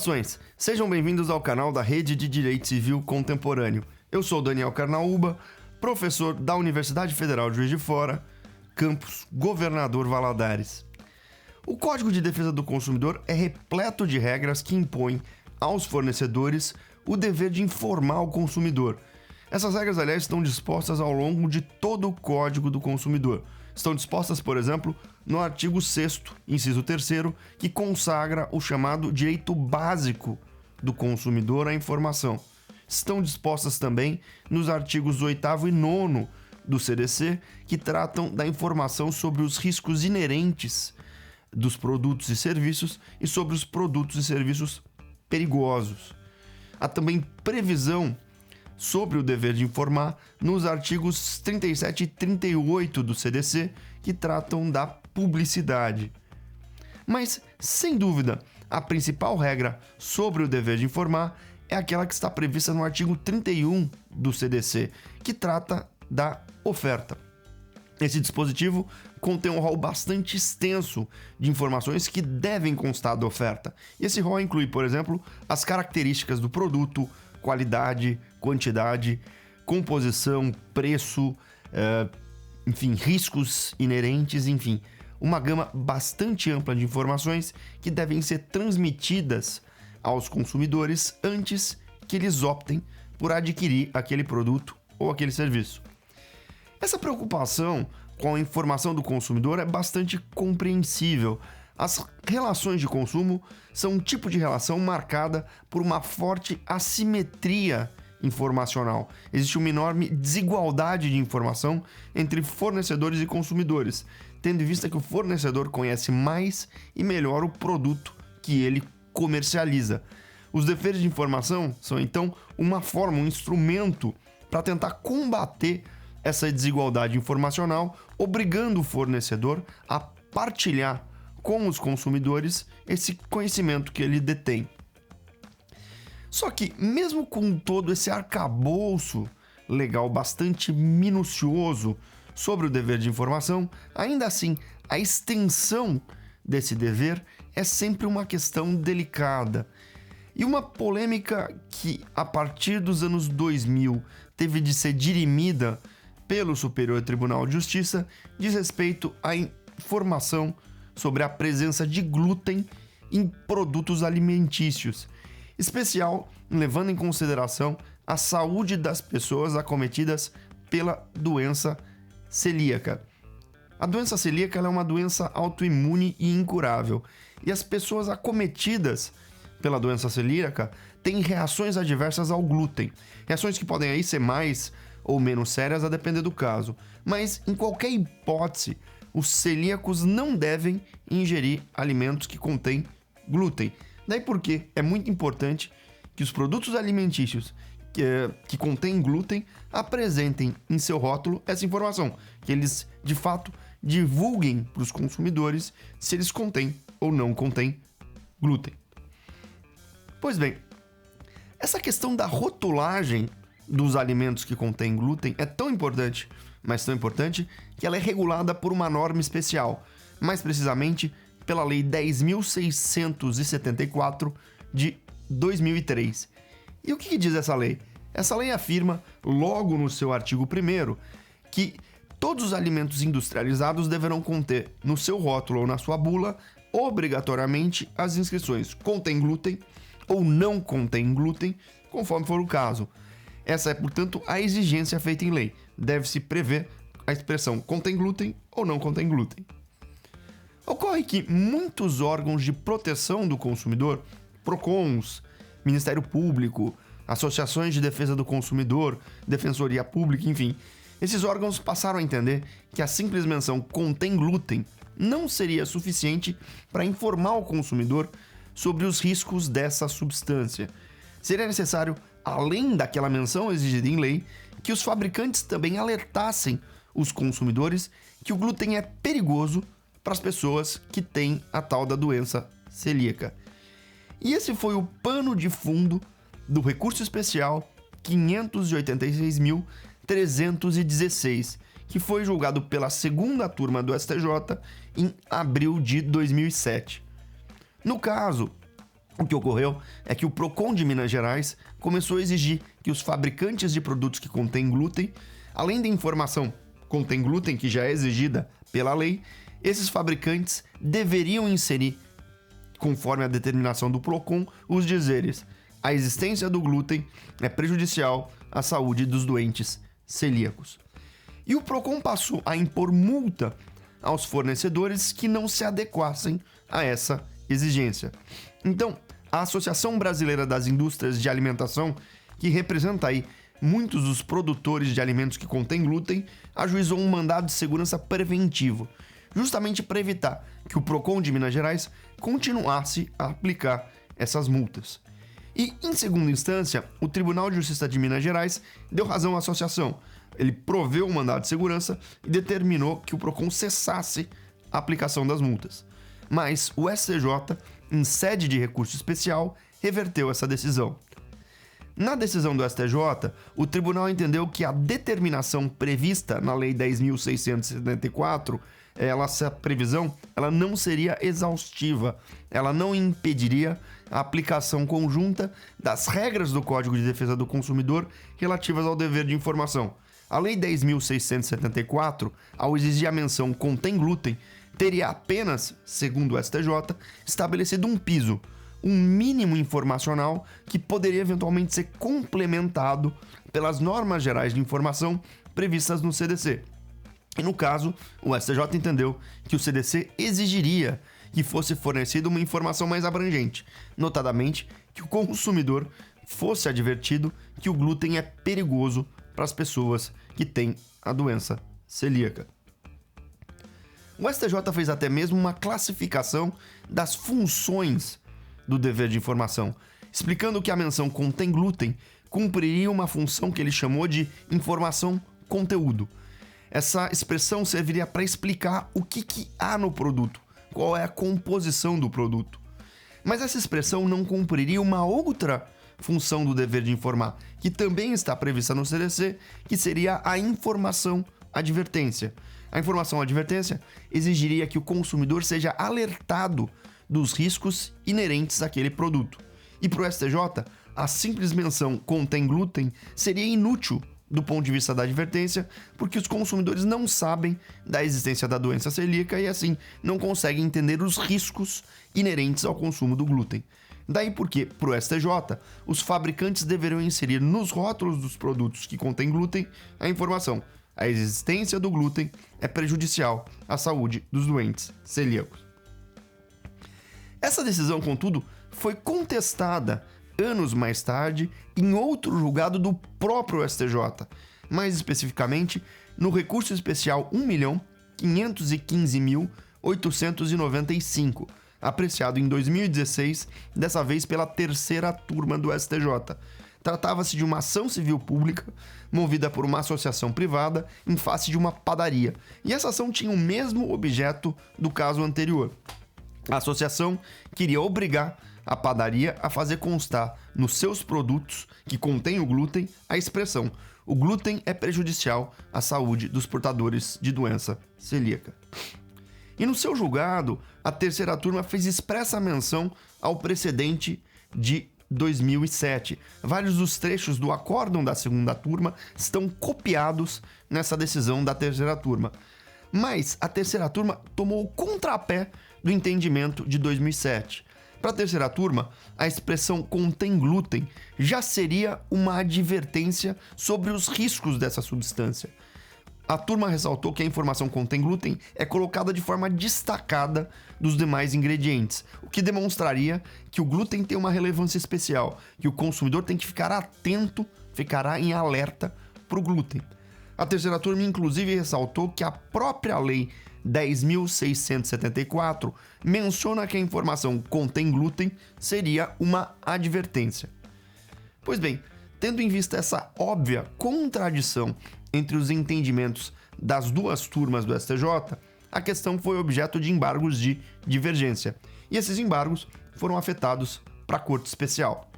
Saudações! Sejam bem-vindos ao canal da Rede de Direito Civil Contemporâneo. Eu sou Daniel Carnaúba, professor da Universidade Federal de Juiz de Fora, campus Governador Valadares. O Código de Defesa do Consumidor é repleto de regras que impõem aos fornecedores o dever de informar o consumidor. Essas regras, aliás, estão dispostas ao longo de todo o Código do Consumidor. Estão dispostas, por exemplo, no artigo 6º, inciso 3º, que consagra o chamado direito básico do consumidor à informação. Estão dispostas também nos artigos 8º e 9º do CDC, que tratam da informação sobre os riscos inerentes dos produtos e serviços e sobre os produtos e serviços perigosos. Há também previsão sobre o dever de informar nos artigos 37 e 38 do CDC, que tratam da publicidade. Mas, sem dúvida, a principal regra sobre o dever de informar é aquela que está prevista no artigo 31 do CDC, que trata da oferta. Esse dispositivo contém um rol bastante extenso de informações que devem constar da oferta. E esse rol inclui, por exemplo, as características do produto, qualidade, quantidade, composição, preço, riscos inerentes, uma gama bastante ampla de informações que devem ser transmitidas aos consumidores antes que eles optem por adquirir aquele produto ou aquele serviço. Essa preocupação com a informação do consumidor é bastante compreensível. As relações de consumo são um tipo de relação marcada por uma forte assimetria informacional. Existe uma enorme desigualdade de informação entre fornecedores e consumidores, tendo em vista que o fornecedor conhece mais e melhor o produto que ele comercializa. Os deveres de informação são, então, uma forma, um instrumento para tentar combater essa desigualdade informacional, obrigando o fornecedor a partilhar com os consumidores esse conhecimento que ele detém. Só que, mesmo com todo esse arcabouço legal bastante minucioso sobre o dever de informação, ainda assim, a extensão desse dever é sempre uma questão delicada. E uma polêmica que, a partir dos anos 2000, teve de ser dirimida pelo Superior Tribunal de Justiça, diz respeito à informação sobre a presença de glúten em produtos alimentícios, especial levando em consideração a saúde das pessoas acometidas pela doença celíaca. A doença celíaca é uma doença autoimune e incurável, e as pessoas acometidas pela doença celíaca têm reações adversas ao glúten, reações que podem aí ser mais ou menos sérias a depender do caso, mas em qualquer hipótese, os celíacos não devem ingerir alimentos que contêm glúten. Daí porque é muito importante que os produtos alimentícios que contêm glúten apresentem em seu rótulo essa informação, que eles, de fato, divulguem para os consumidores se eles contêm ou não contêm glúten. Pois bem, essa questão da rotulagem dos alimentos que contêm glúten é tão importante, mas tão importante, que ela é regulada por uma norma especial, mais precisamente pela Lei 10.674 de 2003. E o que diz essa lei? Essa lei afirma, logo no seu artigo 1º, que todos os alimentos industrializados deverão conter no seu rótulo ou na sua bula, obrigatoriamente, as inscrições contém glúten ou não contém glúten, conforme for o caso. Essa é, portanto, a exigência feita em lei. Deve-se prever a expressão contém glúten ou não contém glúten. Ocorre que muitos órgãos de proteção do consumidor, PROCONs, Ministério Público, associações de defesa do consumidor, Defensoria Pública, esses órgãos passaram a entender que a simples menção contém glúten não seria suficiente para informar o consumidor sobre os riscos dessa substância. Seria necessário, além daquela menção exigida em lei, que os fabricantes também alertassem os consumidores que o glúten é perigoso para as pessoas que têm a tal da doença celíaca. E esse foi o pano de fundo do recurso especial 586.316, que foi julgado pela segunda turma do STJ em abril de 2007. No caso, O que ocorreu é que o Procon de Minas Gerais começou a exigir que os fabricantes de produtos que contêm glúten, além da informação contém glúten que já é exigida pela lei, esses fabricantes deveriam inserir, conforme a determinação do Procon, os dizeres: a existência do glúten é prejudicial à saúde dos doentes celíacos. E o Procon passou a impor multa aos fornecedores que não se adequassem a essa exigência. Então, a Associação Brasileira das Indústrias de Alimentação, que representa aí muitos dos produtores de alimentos que contêm glúten, ajuizou um mandado de segurança preventivo, justamente para evitar que o Procon de Minas Gerais continuasse a aplicar essas multas. E, em segunda instância, o Tribunal de Justiça de Minas Gerais deu razão à associação. Ele proveu o mandado de segurança e determinou que o Procon cessasse a aplicação das multas. Mas o STJ, em sede de recurso especial, reverteu essa decisão. Na decisão do STJ, o tribunal entendeu que a determinação prevista na Lei 10.674, essa previsão, ela não seria exaustiva, ela não impediria a aplicação conjunta das regras do Código de Defesa do Consumidor relativas ao dever de informação. A Lei 10.674, ao exigir a menção contém glúten, teria apenas, segundo o STJ, estabelecido um piso, um mínimo informacional que poderia eventualmente ser complementado pelas normas gerais de informação previstas no CDC. E no caso, o STJ entendeu que o CDC exigiria que fosse fornecida uma informação mais abrangente, notadamente que o consumidor fosse advertido que o glúten é perigoso para as pessoas que têm a doença celíaca. O STJ fez até mesmo uma classificação das funções do dever de informação, explicando que a menção contém glúten cumpriria uma função que ele chamou de informação-conteúdo. Essa expressão serviria para explicar o que há no produto, qual é a composição do produto. Mas essa expressão não cumpriria uma outra função do dever de informar, que também está prevista no CDC, que seria a informação-advertência. A informação-advertência exigiria que o consumidor seja alertado dos riscos inerentes àquele produto. E para o STJ, a simples menção contém glúten seria inútil do ponto de vista da advertência, porque os consumidores não sabem da existência da doença celíaca e assim não conseguem entender os riscos inerentes ao consumo do glúten. Daí porque, para o STJ, os fabricantes deverão inserir nos rótulos dos produtos que contêm glúten a informação: a existência do glúten é prejudicial à saúde dos doentes celíacos. Essa decisão, contudo, foi contestada anos mais tarde em outro julgado do próprio STJ, mais especificamente no recurso especial 1.515.895, apreciado em 2016, dessa vez pela terceira turma do STJ. Tratava-se de uma ação civil pública movida por uma associação privada em face de uma padaria, e essa ação tinha o mesmo objeto do caso anterior. A associação queria obrigar a padaria a fazer constar nos seus produtos que contêm o glúten a expressão: o glúten é prejudicial à saúde dos portadores de doença celíaca. E no seu julgado, a terceira turma fez expressa menção ao precedente de 2007. Vários dos trechos do acórdão da segunda turma estão copiados nessa decisão da terceira turma. Mas a terceira turma tomou o contrapé do entendimento de 2007. Para a terceira turma, a expressão contém glúten já seria uma advertência sobre os riscos dessa substância. A turma ressaltou que a informação contém glúten é colocada de forma destacada dos demais ingredientes, o que demonstraria que o glúten tem uma relevância especial, que o consumidor tem que ficar atento, ficará em alerta para o glúten. A terceira turma, inclusive, ressaltou que a própria Lei 10.674 menciona que a informação contém glúten seria uma advertência. Pois bem, tendo em vista essa óbvia contradição entre os entendimentos das duas turmas do STJ, a questão foi objeto de embargos de divergência, e esses embargos foram afetados para a Corte Especial.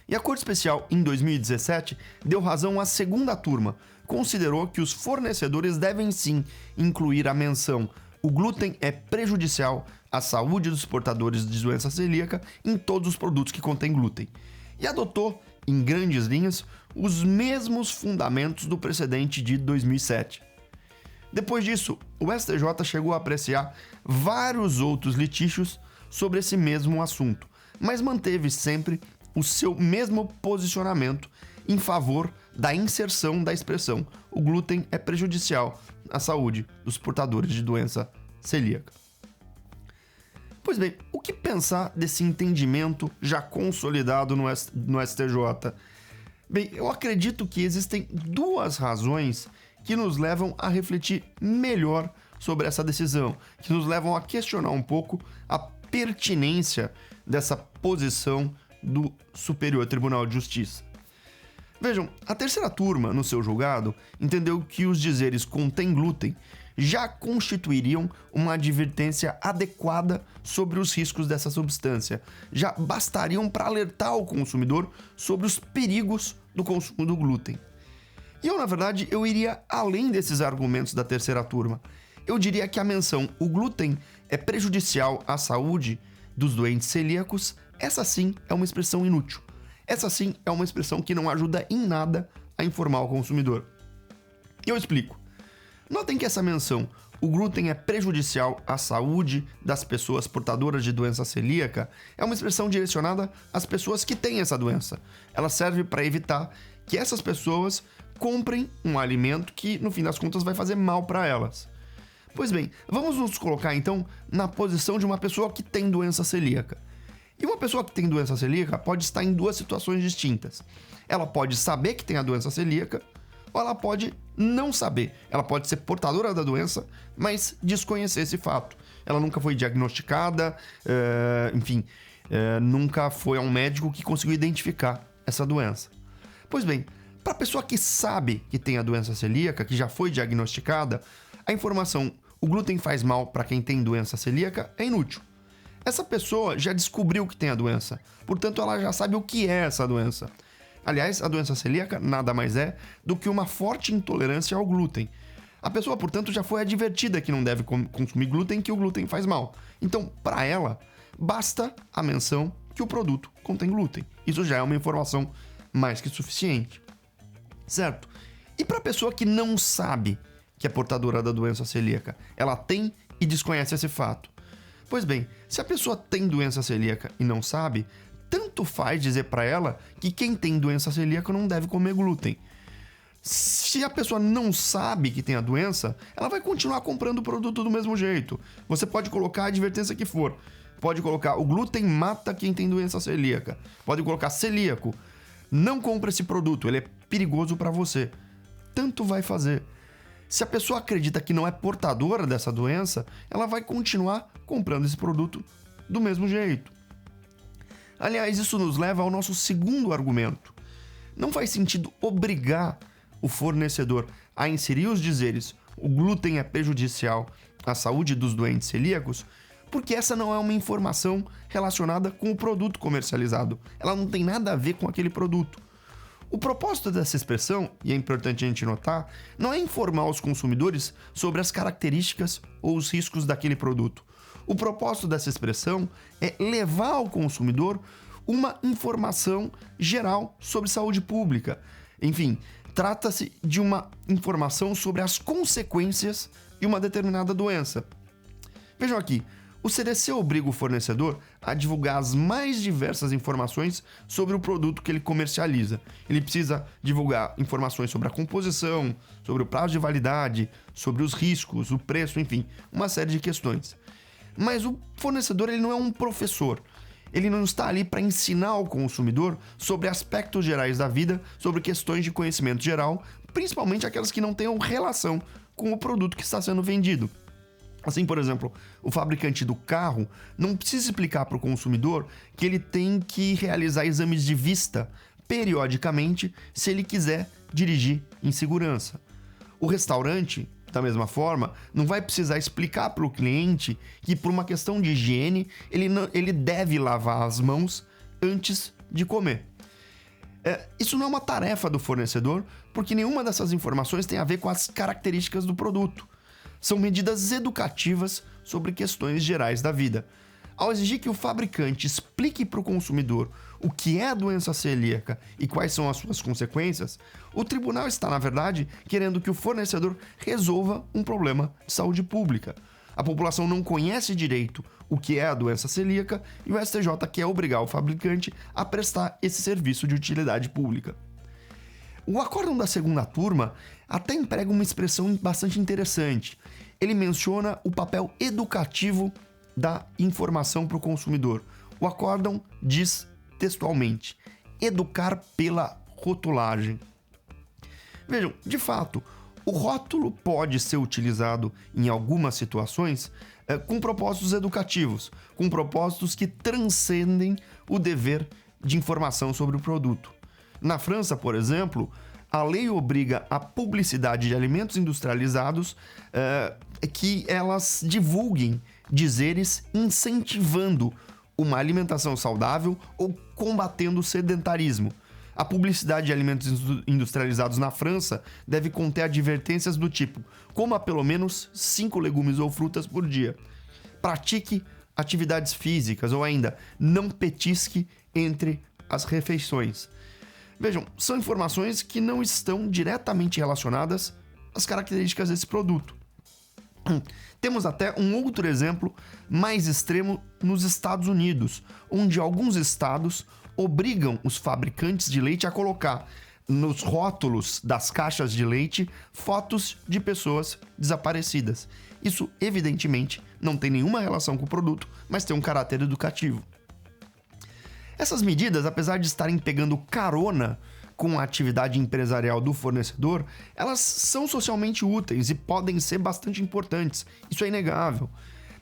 E a Corte Especial, em 2017, deu razão à segunda turma, considerou que os fornecedores devem sim incluir a menção: o glúten é prejudicial à saúde dos portadores de doença celíaca em todos os produtos que contêm glúten, e adotou, em grandes linhas, os mesmos fundamentos do precedente de 2007. Depois disso, o STJ chegou a apreciar vários outros litígios sobre esse mesmo assunto, mas manteve sempre o seu mesmo posicionamento em favor da inserção da expressão "o glúten é prejudicial à saúde dos portadores de doença celíaca". Pois bem, o que pensar desse entendimento já consolidado no STJ? Bem, eu acredito que existem duas razões que nos levam a refletir melhor sobre essa decisão, que nos levam a questionar um pouco a pertinência dessa posição do Superior Tribunal de Justiça. Vejam, a terceira turma, no seu julgado, entendeu que os dizeres "contém glúten" já constituiriam uma advertência adequada sobre os riscos dessa substância, já bastariam para alertar o consumidor sobre os perigos do consumo do glúten. E eu, na verdade, iria além desses argumentos da terceira turma. Eu diria que a menção "o glúten é prejudicial à saúde dos doentes celíacos", essa sim é uma expressão inútil. Essa sim é uma expressão que não ajuda em nada a informar o consumidor. E eu explico. Notem que essa menção "o glúten é prejudicial à saúde das pessoas portadoras de doença celíaca" é uma expressão direcionada às pessoas que têm essa doença. Ela serve para evitar que essas pessoas comprem um alimento que, no fim das contas, vai fazer mal para elas. Pois bem, vamos nos colocar então na posição de uma pessoa que tem doença celíaca. E uma pessoa que tem doença celíaca pode estar em duas situações distintas. Ela pode saber que tem a doença celíaca, ou ela pode não saber. Ela pode ser portadora da doença, mas desconhecer esse fato. Ela nunca foi diagnosticada, nunca foi a um médico que conseguiu identificar essa doença. Pois bem, para a pessoa que sabe que tem a doença celíaca, que já foi diagnosticada, a informação "o glúten faz mal para quem tem doença celíaca" é inútil. Essa pessoa já descobriu que tem a doença, portanto ela já sabe o que é essa doença. Aliás, a doença celíaca nada mais é do que uma forte intolerância ao glúten. A pessoa, portanto, já foi advertida que não deve consumir glúten, que o glúten faz mal. Então, para ela, basta a menção que o produto contém glúten. Isso já é uma informação mais que suficiente. Certo? E para a pessoa que não sabe que é portadora da doença celíaca, ela tem e desconhece esse fato. Pois bem, se a pessoa tem doença celíaca e não sabe, tanto faz dizer para ela que quem tem doença celíaca não deve comer glúten. Se a pessoa não sabe que tem a doença, ela vai continuar comprando o produto do mesmo jeito. Você pode colocar a advertência que for. Pode colocar "o glúten mata quem tem doença celíaca". Pode colocar "celíaco. Não compre esse produto, ele é perigoso para você". Tanto vai fazer. Se a pessoa acredita que não é portadora dessa doença, ela vai continuar comprando esse produto do mesmo jeito. Aliás, isso nos leva ao nosso segundo argumento. Não faz sentido obrigar o fornecedor a inserir os dizeres "o glúten é prejudicial à saúde dos doentes celíacos", porque essa não é uma informação relacionada com o produto comercializado. Ela não tem nada a ver com aquele produto. O propósito dessa expressão, e é importante a gente notar, não é informar os consumidores sobre as características ou os riscos daquele produto. O propósito dessa expressão é levar ao consumidor uma informação geral sobre saúde pública. Enfim, trata-se de uma informação sobre as consequências de uma determinada doença. Vejam aqui, o CDC obriga o fornecedor a divulgar as mais diversas informações sobre o produto que ele comercializa. Ele precisa divulgar informações sobre a composição, sobre o prazo de validade, sobre os riscos, o preço, enfim, uma série de questões. Mas o fornecedor ele não é um professor. Ele não está ali para ensinar ao consumidor sobre aspectos gerais da vida, sobre questões de conhecimento geral, principalmente aquelas que não tenham relação com o produto que está sendo vendido. Assim, por exemplo, o fabricante do carro não precisa explicar para o consumidor que ele tem que realizar exames de vista periodicamente se ele quiser dirigir em segurança. O restaurante, da mesma forma, não vai precisar explicar para o cliente que, por uma questão de higiene, ele deve lavar as mãos antes de comer. Isso não é uma tarefa do fornecedor, porque nenhuma dessas informações tem a ver com as características do produto. São medidas educativas sobre questões gerais da vida. Ao exigir que o fabricante explique para o consumidor o que é a doença celíaca e quais são as suas consequências, o tribunal está, na verdade, querendo que o fornecedor resolva um problema de saúde pública. A população não conhece direito o que é a doença celíaca e o STJ quer obrigar o fabricante a prestar esse serviço de utilidade pública. O acórdão da segunda turma até emprega uma expressão bastante interessante. Ele menciona o papel educativo da informação para o consumidor. O acórdão diz textualmente: educar pela rotulagem. Vejam, de fato, o rótulo pode ser utilizado em algumas situações com propósitos educativos, com propósitos que transcendem o dever de informação sobre o produto. Na França, por exemplo, a lei obriga a publicidade de alimentos industrializados que elas divulguem dizeres incentivando uma alimentação saudável ou combatendo o sedentarismo. A publicidade de alimentos industrializados na França deve conter advertências do tipo: coma pelo menos 5 legumes ou frutas por dia. Pratique atividades físicas, ou ainda, não petisque entre as refeições. Vejam, são informações que não estão diretamente relacionadas às características desse produto. Temos até um outro exemplo mais extremo nos Estados Unidos, onde alguns estados obrigam os fabricantes de leite a colocar nos rótulos das caixas de leite fotos de pessoas desaparecidas. Isso, evidentemente, não tem nenhuma relação com o produto, mas tem um caráter educativo. Essas medidas, apesar de estarem pegando carona com a atividade empresarial do fornecedor, elas são socialmente úteis e podem ser bastante importantes. Isso é inegável.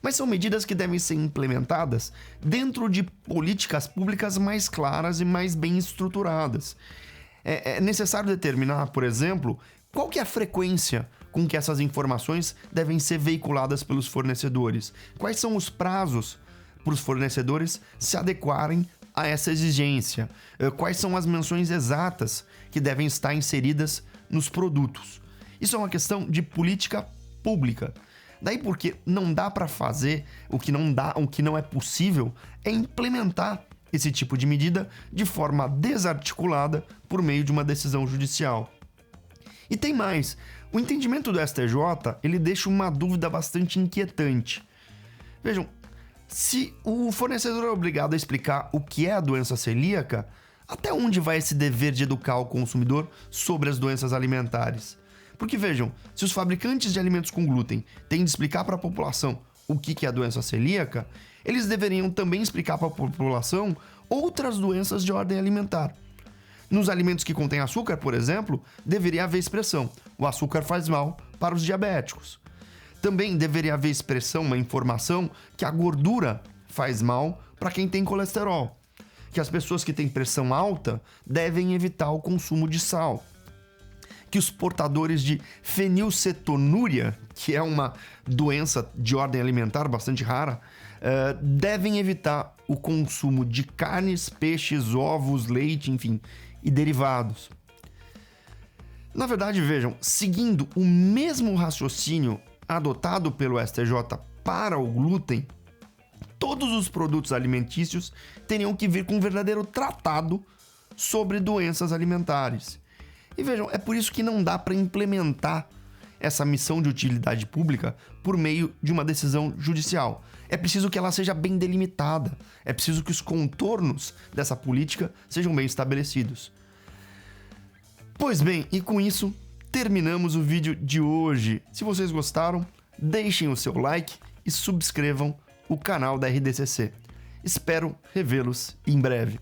Mas são medidas que devem ser implementadas dentro de políticas públicas mais claras e mais bem estruturadas. É necessário determinar, por exemplo, qual que é a frequência com que essas informações devem ser veiculadas pelos fornecedores. Quais são os prazos para os fornecedores se adequarem a essa exigência? Quais são as menções exatas que devem estar inseridas nos produtos? Isso é uma questão de política pública. Daí porque não dá para fazer o que não é possível é implementar esse tipo de medida de forma desarticulada por meio de uma decisão judicial. E tem mais, o entendimento do STJ, ele deixa uma dúvida bastante inquietante. Vejam, se o fornecedor é obrigado a explicar o que é a doença celíaca, até onde vai esse dever de educar o consumidor sobre as doenças alimentares? Porque vejam, se os fabricantes de alimentos com glúten têm de explicar para a população o que é a doença celíaca, eles deveriam também explicar para a população outras doenças de ordem alimentar. Nos alimentos que contêm açúcar, por exemplo, deveria haver expressão: o açúcar faz mal para os diabéticos. Também deveria haver expressão, uma informação, que a gordura faz mal para quem tem colesterol, que as pessoas que têm pressão alta devem evitar o consumo de sal, que os portadores de fenilcetonúria, que é uma doença de ordem alimentar bastante rara, devem evitar o consumo de carnes, peixes, ovos, leite, enfim, e derivados. Na verdade, vejam, seguindo o mesmo raciocínio adotado pelo STJ para o glúten, todos os produtos alimentícios teriam que vir com um verdadeiro tratado sobre doenças alimentares. E vejam, é por isso que não dá para implementar essa missão de utilidade pública por meio de uma decisão judicial. É preciso que ela seja bem delimitada, é preciso que os contornos dessa política sejam bem estabelecidos. Pois bem, e com isso terminamos o vídeo de hoje. Se vocês gostaram, deixem o seu like e subscrevam o canal da RDCC. Espero revê-los em breve.